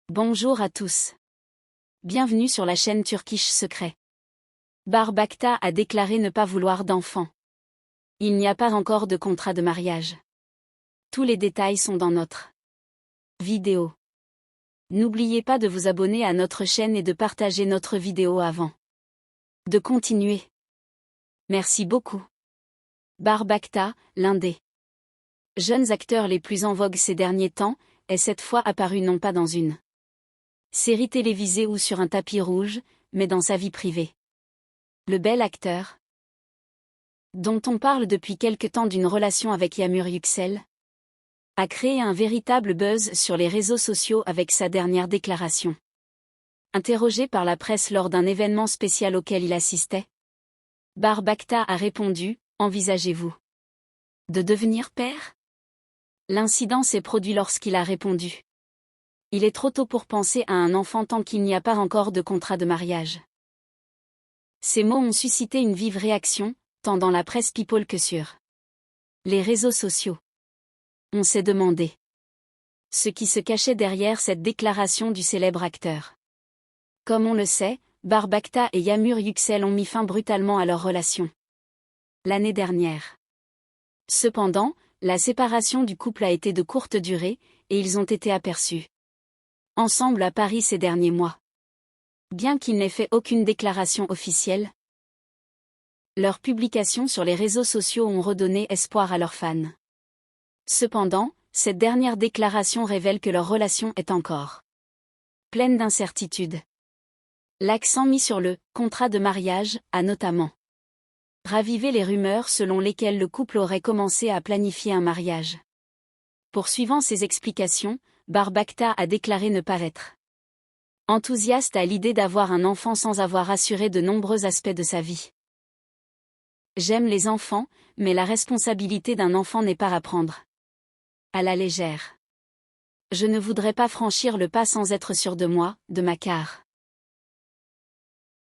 Bonjour à tous. Bienvenue sur la chaîne Turkish Secret. Barb Akta a déclaré ne pas vouloir d'enfant. Il n'y a pas encore de contrat de mariage. Tous les détails sont dans notre vidéo. N'oubliez pas de vous abonner à notre chaîne et de partager notre vidéo avant de continuer. Merci beaucoup. Barb Akta, l'un des jeunes acteurs les plus en vogue ces derniers temps, est cette fois apparu non pas dans une série télévisée ou sur un tapis rouge, mais dans sa vie privée. Le bel acteur, dont on parle depuis quelque temps d'une relation avec Yağmur Yüksel, a créé un véritable buzz sur les réseaux sociaux avec sa dernière déclaration. Interrogé par la presse lors d'un événement spécial auquel il assistait, Barb Akta a répondu « Envisagez-vous de devenir père ?» L'incident s'est produit lorsqu'il a répondu « Il est trop tôt pour penser à un enfant tant qu'il n'y a pas encore de contrat de mariage. » Ces mots ont suscité une vive réaction, tant dans la presse people que sur les réseaux sociaux. On s'est demandé ce qui se cachait derrière cette déclaration du célèbre acteur. Comme on le sait, Barb Akta et Yağmur Yüksel ont mis fin brutalement à leur relation l'année dernière. Cependant, la séparation du couple a été de courte durée, et ils ont été aperçus ensemble à Paris ces derniers mois. Bien qu'ils n'aient fait aucune déclaration officielle, leurs publications sur les réseaux sociaux ont redonné espoir à leurs fans. Cependant, cette dernière déclaration révèle que leur relation est encore pleine d'incertitudes. L'accent mis sur le « contrat de mariage » a notamment ravivé les rumeurs selon lesquelles le couple aurait commencé à planifier un mariage. Poursuivant ses explications, Barb Akta a déclaré ne pas être enthousiaste à l'idée d'avoir un enfant sans avoir assuré de nombreux aspects de sa vie. J'aime les enfants, mais la responsabilité d'un enfant n'est pas à prendre à la légère. Je ne voudrais pas franchir le pas sans être sûr de moi, de ma part.